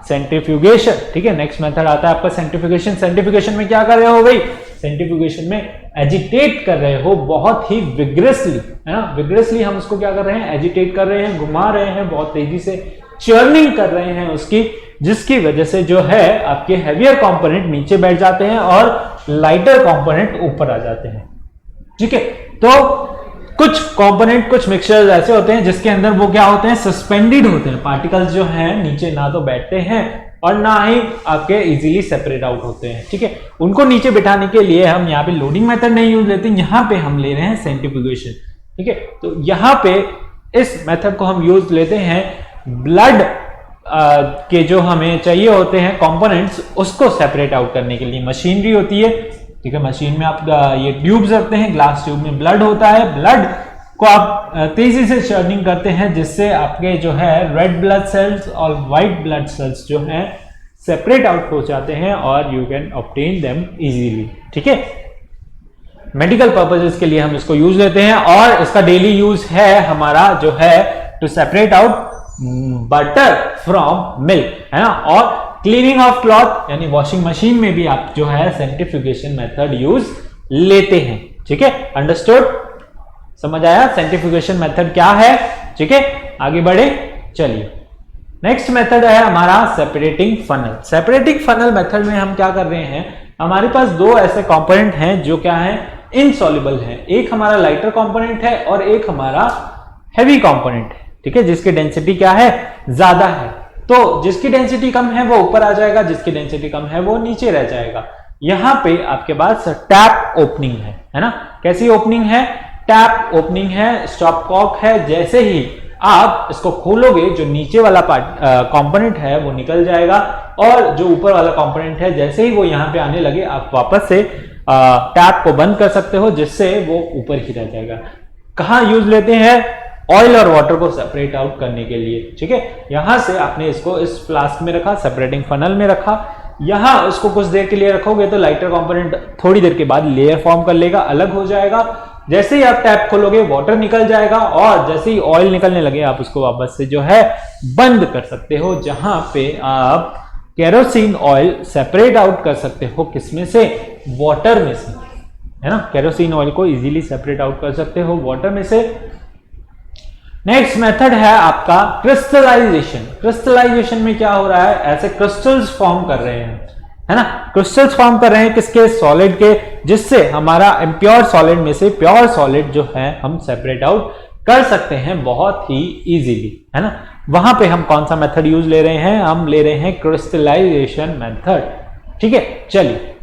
सेंट्रीफ्यूगेशन। ठीक है, नेक्स्ट मेथड आता है आपका सेंट्रीफ्यूगेशन। सेंट्रीफ्यूगेशन में क्या कर रहे हो भाई, सेंट्रीफ्यूगेशन में एजिटेट कर रहे हो बहुत ही विग्रेसली, है ना, विग्रेसली हम उसको क्या कर रहे हैं, एजिटेट कर रहे हैं, घुमा रहे हैं, बहुत तेजी से चर्निंग कर रहे हैं उसकी, जिसकी वजह से जो है आपके हैवियर कंपोनेंट नीचे बैठ जाते हैं और लाइटर कंपोनेंट ऊपर आ जाते हैं। ठीक है, तो कुछ कंपोनेंट, कुछ मिक्सचर्स ऐसे होते हैं जिसके अंदर वो क्या होते हैं, सस्पेंडेड होते हैं, पार्टिकल्स जो हैं नीचे ना तो बैठते हैं और ना ही आपके इजीली सेपरेट आउट होते हैं। ठीक है, उनको नीचे बिठाने के लिए हम यहाँ पे लोडिंग मेथड नहीं यूज लेते, यहाँ पे हम ले रहे हैं सेंट्रीफ्यूगेशन। ठीक है, तो यहाँ पे इस मेथड को हम यूज लेते हैं ब्लड के जो हमें चाहिए होते हैं कंपोनेंट्स, उसको सेपरेट आउट करने के लिए मशीनरी होती है। ठीक है, मशीन में आप ये ट्यूब्स रखते हैं, ग्लास ट्यूब में ब्लड होता है, ब्लड को आप तेजी से चर्निंग करते हैं, जिससे आपके जो है रेड ब्लड सेल्स और व्हाइट ब्लड सेल्स जो हैं सेपरेट आउट हो जाते हैं और you can obtain them easily. ठीक है, मेडिकल पर्पसेस के लिए हम इसको यूज लेते हैं और इसका डेली यूज है हमारा जो है to separate out butter from milk, है ना, और क्लीनिंग ऑफ क्लॉथ यानी वॉशिंग मशीन में भी आप जो है सेंट्रीफ्यूगेशन मेथड यूज लेते हैं। ठीक है, अंडरस्टूड, समझ आया सेंट्रीफ्यूगेशन मेथड क्या है। ठीक है, आगे बढ़े, चलिए नेक्स्ट मेथड है हमारा separating funnel. Separating funnel method में हम क्या कर रहे हैं, हमारे पास दो ऐसे कंपोनेंट हैं जो क्या है, इनसॉल्युबल है, एक हमारा लाइटर कंपोनेंट है और एक हमारा हैवी कंपोनेंट है। ठीक है, जिसकी डेंसिटी क्या है, ज्यादा है, तो जिसकी डेंसिटी कम है वो ऊपर आ जाएगा, जिसकी डेंसिटी कम है वो नीचे रह जाएगा। यहां पे आपके पास टैप ओपनिंग है ना, कैसी ओपनिंग है, टैप ओपनिंग है, स्टॉप कॉक है, जैसे ही आप इसको खोलोगे जो नीचे वाला कंपोनेंट है वो निकल जाएगा और जो ऊपर वाला कंपोनेंट है जैसे ही वो यहां पे आने लगे आप वापस से टैप को बंद कर सकते हो, जिससे वो ऊपर ही रह जाएगा। कहां यूज लेते हैं, ऑयल और वाटर को सेपरेट आउट करने के लिए। ठीक है, यहां से आपने इसको इस फ्लास्क में रखा, सेपरेटिंग फनल में रखा, यहां उसको कुछ देर के लिए रखोगे तो लाइटर कंपोनेंट थोड़ी देर के बाद लेयर फॉर्म कर लेगा, अलग हो जाएगा। जैसे ही आप टैप खोलोगे वाटर निकल जाएगा और जैसे ही ऑयल निकलने लगे आप उसको वापस से जो है बंद कर सकते हो, जहां पे आप केरोसिन ऑयल सेपरेट आउट कर सकते हो, किसमें से, वाटर में से, है ना, केरोसिन ऑयल को इजीली सेपरेट आउट कर सकते हो वाटर में से। नेक्स्ट मेथड है आपका क्रिस्टलाइजेशन। क्रिस्टलाइजेशन में क्या हो रहा है, ऐसे क्रिस्टल्स फॉर्म कर रहे हैं, है ना, क्रिस्टल्स फॉर्म कर रहे हैं किसके, सॉलिड के, जिससे हमारा इम्प्योर सॉलिड में से प्योर सॉलिड जो है हम सेपरेट आउट कर सकते हैं बहुत ही इजीली, है ना। वहां पे हम कौन सा मेथड यूज ले रहे हैं, हम ले रहे हैं क्रिस्टलाइजेशन मेथड। ठीक है, चलिए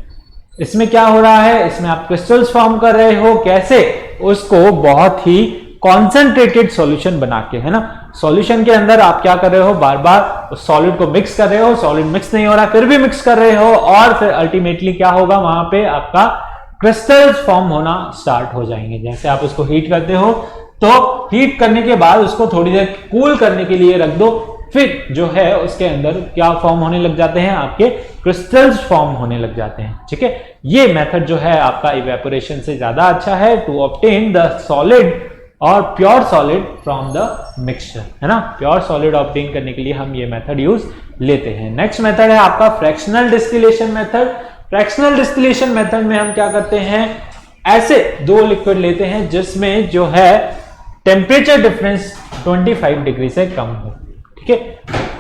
इसमें क्या हो रहा है, इसमें आप क्रिस्टल्स फॉर्म कर रहे हो, कैसे, उसको बहुत ही कॉन्सेंट्रेटेड सॉल्यूशन बना के, है ना, सॉल्यूशन के अंदर आप क्या कर रहे हो, बार बार उस सॉलिड को मिक्स कर रहे हो, सॉलिड मिक्स नहीं हो रहा फिर भी मिक्स कर रहे हो और फिर अल्टीमेटली क्या होगा, वहां पे आपका क्रिस्टल्स फॉर्म होना स्टार्ट हो जाएंगे। जैसे आप उसको हीट करते हो तो हीट करने के बाद उसको थोड़ी देर कूल करने के लिए रख दो, फिर जो है उसके अंदर क्या फॉर्म होने लग जाते हैं, आपके क्रिस्टल्स फॉर्म होने लग जाते हैं। ठीक है, ये मेथड जो है आपका इवेपोरेशन से ज्यादा अच्छा है टू ऑब्टेन द सॉलिड और pure solid from the mixture, है ना, प्योर सॉलिड ऑब्टेन करने के लिए हम ये मेथड यूज लेते हैं। नेक्स्ट मेथड है आपका fractional distillation method. Fractional distillation method में हम क्या करते हैं, ऐसे दो लिक्विड लेते हैं जिसमें जो है टेम्परेचर डिफरेंस 25 डिग्री से कम हो। ठीक है,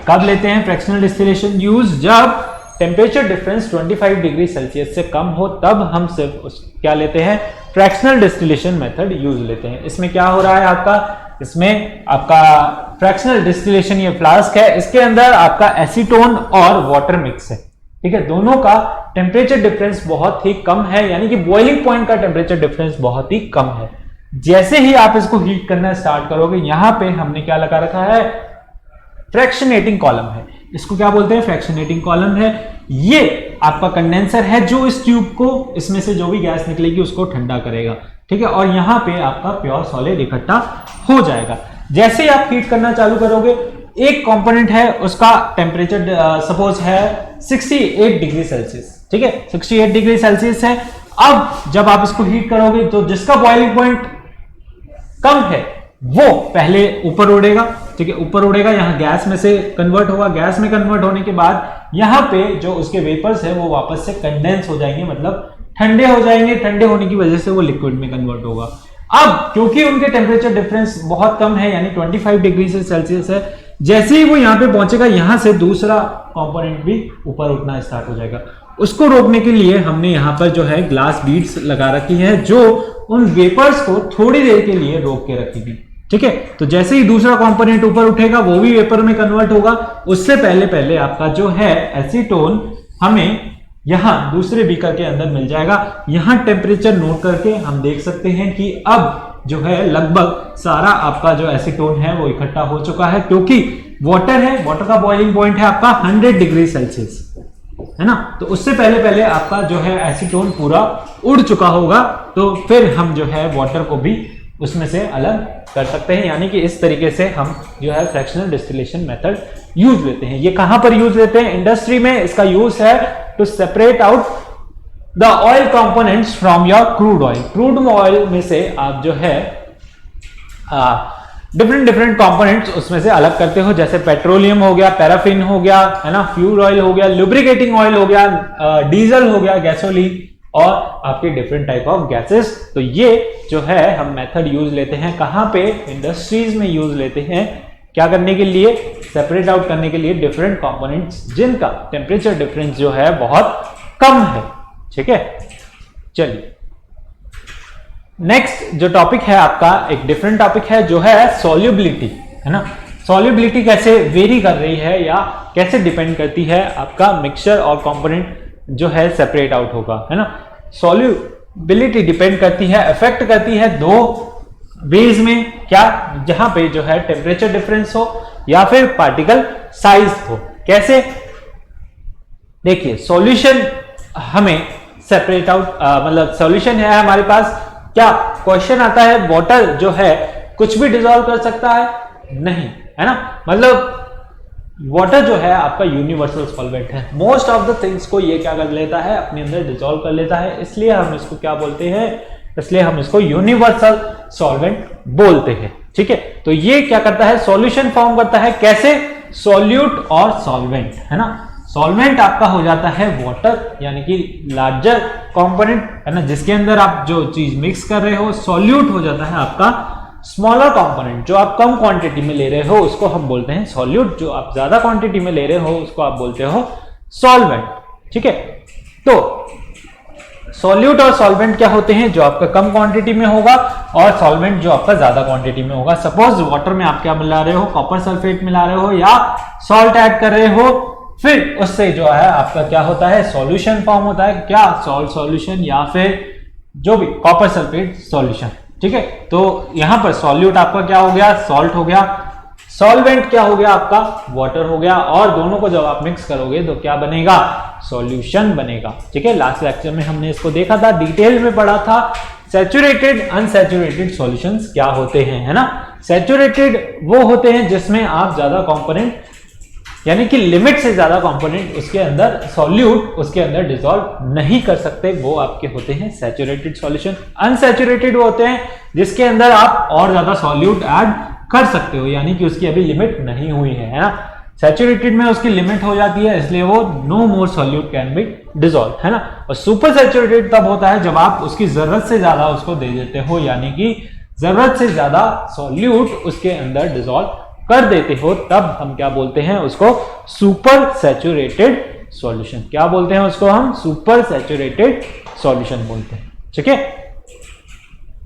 कब लेते हैं फ्रैक्शनल डिस्टिलेशन यूज? जब टेम्परेचर डिफरेंस 25 डिग्री सेल्सियस से कम हो, तब हम सिर्फ क्या लेते हैं? फ्रैक्शनल डिस्टिलेशन मेथड यूज लेते हैं। इसमें क्या हो रहा है आपका? इसमें आपका फ्रैक्शनल डिस्टिलेशन, ये फ्लास्क है, इसके अंदर आपका एसीटोन और वाटर मिक्स है, ठीक है। दोनों का टेम्परेचर डिफरेंस बहुत ही कम है, यानी कि बॉइलिंग पॉइंट का टेम्परेचर डिफरेंस बहुत ही कम है। जैसे ही आप इसको हीट करना स्टार्ट करोगे, यहां पे हमने क्या लगा रखा है? फ्रैक्शनेटिंग कॉलम है। इसको क्या बोलते हैं? फ्रैक्शनेटिंग कॉलम है। ये आपका कंडेंसर है जो इस ट्यूब को, इसमें से जो भी गैस निकलेगी उसको ठंडा करेगा, ठीक है। और यहां पे आपका प्योर सॉलिड इकट्ठा हो जाएगा। जैसे ही आप हीट करना चालू करोगे, एक कंपोनेंट है उसका टेम्परेचर सपोज है 68 डिग्री सेल्सियस, ठीक है, 68 डिग्री सेल्सियस है। अब जब आप इसको हीट करोगे तो जिसका बॉइलिंग पॉइंट कम है वो पहले ऊपर उड़ेगा, ठीक है, ऊपर उड़ेगा, यहां गैस में से कन्वर्ट होगा। गैस में कन्वर्ट होने के बाद यहां पे जो उसके वेपर्स है वो वापस से कंडेंस हो जाएंगे, मतलब ठंडे हो जाएंगे। ठंडे होने की वजह से वो लिक्विड में कन्वर्ट होगा। अब क्योंकि उनके टेम्परेचर डिफरेंस बहुत कम है, यानी 25 डिग्री सेल्सियस है, जैसे ही वो यहां पे पहुंचेगा, यहां से दूसरा कंपोनेंट भी ऊपर उठना स्टार्ट हो जाएगा। उसको रोकने के लिए हमने यहां पर जो है ग्लास बीड्स लगा रखी है, जो उन वेपर्स को थोड़ी देर के लिए रोक के रखेगी, ठीक है। तो जैसे ही दूसरा कंपोनेंट ऊपर उठेगा, वो भी वेपर में कन्वर्ट होगा। उससे पहले पहले आपका जो है एसीटोन हमें यहां दूसरे बीकर के अंदर मिल जाएगा। यहां टेम्परेचर नोट करके हम देख सकते हैं कि अब जो है लगभग सारा आपका जो एसीटोन है वो इकट्ठा हो चुका है, क्योंकि वाटर है, वाटर का बॉइलिंग पॉइंट है आपका 100 डिग्री सेल्सियस, है ना। तो उससे पहले पहले आपका जो है एसीटोन पूरा उड़ चुका होगा। तो फिर हम जो है वाटर को भी उसमें से अलग कर सकते हैं, यानी कि इस तरीके से हम जो है फ्रैक्शनल डिस्टिलेशन मेथड यूज लेते हैं। ये कहां पर यूज लेते हैं? इंडस्ट्री में इसका यूज है to separate out the oil components from your crude oil. Crude oil में से आप जो है डिफरेंट कंपोनेंट्स उसमें से अलग करते हो, जैसे पेट्रोलियम हो गया, पैराफिन हो गया, है ना, फ्यूल ऑयल हो गया, लुब्रिकेटिंग ऑयल हो गया, डीजल हो गया, गैसोलीन, और आपके डिफरेंट टाइप ऑफ गैसेस। तो ये जो है हम मेथड यूज लेते हैं कहां पे? इंडस्ट्रीज में यूज लेते हैं। क्या करने के लिए? सेपरेट आउट करने के लिए डिफरेंट कंपोनेंट्स जिनका टेम्परेचर डिफरेंस जो है बहुत कम है, ठीक है। चलिए नेक्स्ट जो टॉपिक है आपका, एक डिफरेंट टॉपिक है जो है सॉल्युबिलिटी, है ना। सॉल्युबिलिटी कैसे वेरी कर रही है या कैसे डिपेंड करती है आपका मिक्सचर और कंपोनेंट जो है सेपरेट आउट होगा, है ना। सॉल्युबिलिटी डिपेंड करती है, अफेक्ट करती है दो वेज में, क्या? जहां पे जो है टेम्परेचर डिफरेंस हो या फिर पार्टिकल साइज हो। कैसे? देखिए, सॉल्यूशन हमें सेपरेट आउट, मतलब सॉल्यूशन है हमारे पास, क्या क्वेश्चन आता है वाटर जो है कुछ भी डिसॉल्व कर सकता है? नहीं, है ना। मतलब वाटर जो है आपका यूनिवर्सल सॉल्वेंट है, मोस्ट ऑफ द थिंग्स को ये क्या कर लेता है? अपने अंदर डिसॉल्व कर लेता है, इसलिए हम इसको क्या बोलते हैं? इसलिए हम इसको यूनिवर्सल सॉल्वेंट बोलते हैं, ठीक है। तो ये क्या करता है? सॉल्यूशन फॉर्म करता है। कैसे? सॉल्यूट और सॉल्वेंट, है ना। सॉल्वेंट आपका हो जाता है वाटर, यानी कि लार्जर कंपोनेंट, है ना, जिसके अंदर आप जो चीज मिक्स कर रहे हो। सॉल्यूट हो जाता है आपका स्मॉलर कंपोनेंट, जो आप कम क्वांटिटी में ले रहे हो उसको हम बोलते हैं सॉल्यूट, जो आप ज्यादा क्वांटिटी में ले रहे हो उसको आप बोलते हो सॉल्वेंट, ठीक है। तो सॉल्यूट और सॉल्वेंट क्या होते हैं? जो आपका कम क्वांटिटी में होगा, और सॉल्वेंट जो आपका ज्यादा क्वांटिटी में होगा। सपोज वाटर में आप क्या मिला रहे हो? कॉपर सल्फेट मिला रहे हो या सॉल्ट ऐड कर रहे हो, फिर उससे जो है आपका क्या होता है? सॉल्यूशन फॉर्म होता है। क्या? सॉल्ट सॉल्यूशन या फिर जो भी कॉपर सल्फेट सॉल्यूशन, ठीक है। तो यहां पर सॉल्यूट आपका क्या हो गया? सॉल्ट हो गया। सॉल्वेंट क्या हो गया? आपका वाटर हो गया। और दोनों को जब आप मिक्स करोगे तो क्या बनेगा? सॉल्यूशन बनेगा, ठीक है। लास्ट लेक्चर में हमने इसको देखा था, डिटेल में पढ़ा था। सैचुरेटेड अनसैचुरेटेड सॉल्यूशंस क्या होते हैं, है ना। सैचुरेटेड वो होते हैं जिसमें आप ज्यादा कंपोनेंट, यानी कि लिमिट से ज्यादा कंपोनेंट उसके अंदर, सॉल्यूट उसके अंदर डिसॉल्व नहीं कर सकते, वो आपके होते हैं सैचुरेटेड सॉल्यूशन। अनसैचुरेटेड वो होते हैं जिसके अंदर आप और ज्यादा सॉल्यूट ऐड कर सकते हो, यानी कि उसकी अभी लिमिट नहीं हुई है ना। सैचुरेटेड में उसकी लिमिट हो जाती है, इसलिए वो no more solute can be dissolve, है ना। और सुपर सैचुरेटेड तब होता है जब आप उसकी जरूरत से ज्यादा उसको दे देते हो, यानी कि जरूरत से ज्यादा सॉल्यूट उसके अंदर डिसॉल्व कर देते हो तब हम क्या बोलते हैं उसको, सुपर सैचुरेटेड सॉल्यूशन। क्या बोलते हैं उसको हम, सुपर सैचुरेटेड सॉल्यूशन बोलते हैं। ठीक है,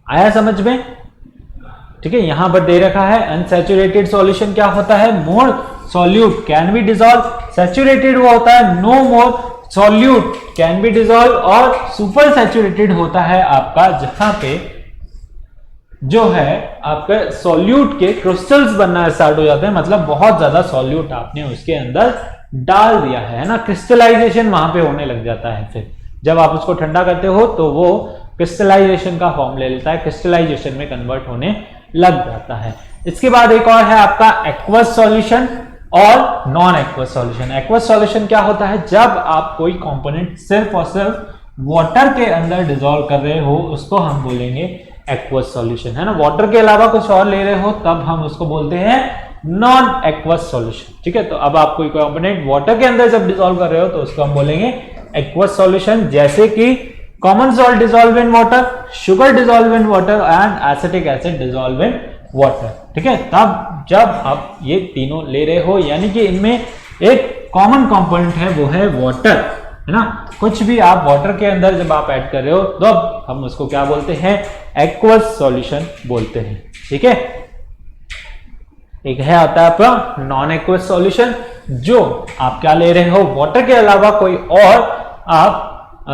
आया समझ में? ठीक है, यहां पर दे रखा है अनसैचुरेटेड सॉल्यूशन क्या होता है, more solute can be dissolve, saturated वो होता है no more solute can be dissolve, और सुपर सैचुरेटेड होता है आपका जहां पे जो है आपका सॉल्यूट के क्रिस्टल्स बनना स्टार्ट हो जाते हैं, मतलब बहुत ज्यादा सॉल्यूट आपने उसके अंदर डाल दिया है ना, क्रिस्टलाइजेशन वहां पे होने लग जाता है। फिर जब आप उसको ठंडा करते हो तो वो क्रिस्टलाइजेशन का फॉर्म ले लेता है, क्रिस्टलाइजेशन में कन्वर्ट होने लग जाता है। इसके बाद एक और है आपका एक्वस सॉल्यूशन और non aqueous solution. Aqueous solution क्या होता है, जब आप कोई कंपोनेंट सिर्फ और सिर्फ वाटर के अंदर डिसॉल्व कर रहे हो उसको हम बोलेंगे एक्वस सॉल्यूशन, है ना। वाटर के अलावा कुछ और ले रहे हो तब हम उसको बोलते हैं नॉन एक्वस सॉल्यूशन। ठीक है, तो अब आप कोई कंपोनेंट वाटर के अंदर जब डिसॉल्व कर रहे हो तो उसको हम बोलेंगे एक्वस सॉल्यूशन, जैसे कि common salt dissolve in water, sugar dissolve in water and acetic acid dissolve in water. ठीक है, तब जब आप ये तीनों ले रहे हो यानी कि इनमें एक कॉमन कंपोनेंट है वो है वाटर, है ना। कुछ भी आप वाटर के अंदर जब आप ऐड कर रहे हो तो अब हम उसको क्या बोलते हैं, एक्वस सॉल्यूशन बोलते हैं। ठीक है, एक है आता है आपका नॉन एक्वस सॉल्यूशन, जो आप क्या ले रहे हो, वाटर के अलावा कोई और आप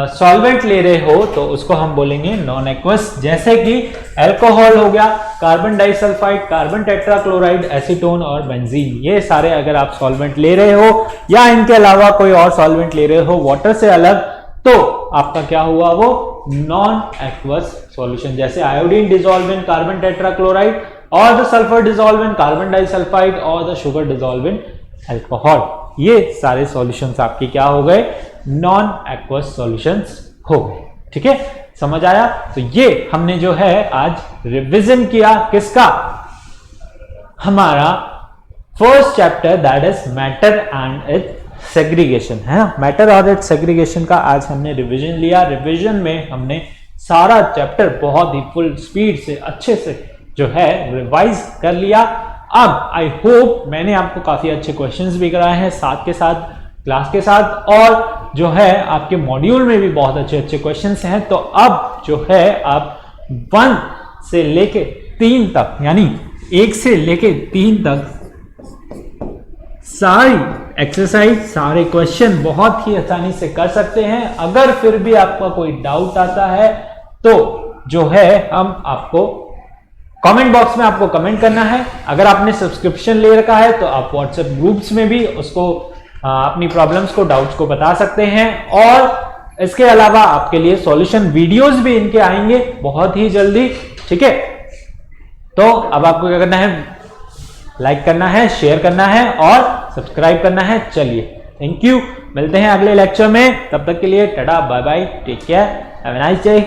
सॉल्वेंट ले रहे हो तो उसको हम बोलेंगे नॉन एक्वस, जैसे कि अल्कोहल हो गया, carbon disulphide, carbon tetrachloride, acetone और बेंजीन। ये सारे अगर आप सॉल्वेंट ले रहे हो या इनके अलावा कोई और सॉल्वेंट ले रहे हो वाटर से अलग, तो आपका क्या हुआ, वो नॉन एक्वस सॉल्यूशन। जैसे iodine dissolve in carbon tetrachloride और the sulphur dissolve in carbon disulphide और the sugar dissolve in alcohol. ये सारे सॉल्यूशंस आपके क्या हो गए, नॉन एक्वस सॉल्यूशंस हो गए। ठीक है, समझ आया? तो ये हमने जो है आज रिवीजन किया किसका, हमारा first chapter that is matter and it's segregation, है ना। मैटर और इट्स सेग्रीगेशन का आज हमने रिवीजन लिया। रिवीजन में हमने सारा चैप्टर बहुत ही फुल स्पीड से अच्छे से जो है रिवाइज कर लिया। अब आई होप मैंने आपको काफी अच्छे क्वेश्चंस भी कराए हैं साथ के साथ क्लास के साथ, और जो है आपके मॉड्यूल में भी बहुत अच्छे अच्छे क्वेश्चंस हैं। तो अब जो है आप 1 से लेके 3 तक यानी 1 से लेके 3 तक सारी एक्सरसाइज, सारे क्वेश्चन बहुत ही आसानी से कर सकते हैं। अगर फिर भी आपका कोई डाउट आता है तो जो है हम आपको कमेंट बॉक्स में आपको कमेंट करना है। अगर आपने सब्सक्रिप्शन ले रखा है तो आप व्हाट्सएप ग्रुप्स में भी उसको अपनी प्रॉब्लम्स को, डाउट्स को बता सकते हैं। और इसके अलावा आपके लिए सॉल्यूशन वीडियोस भी इनके आएंगे बहुत ही जल्दी। ठीक है, तो अब आपको क्या करना है, लाइक करना है, शेयर करना है और सब्सक्राइब करना है। चलिए, थैंक यू, मिलते हैं अगले लेक्चर में। तब तक के लिए tata bye bye, take care, have a nice day.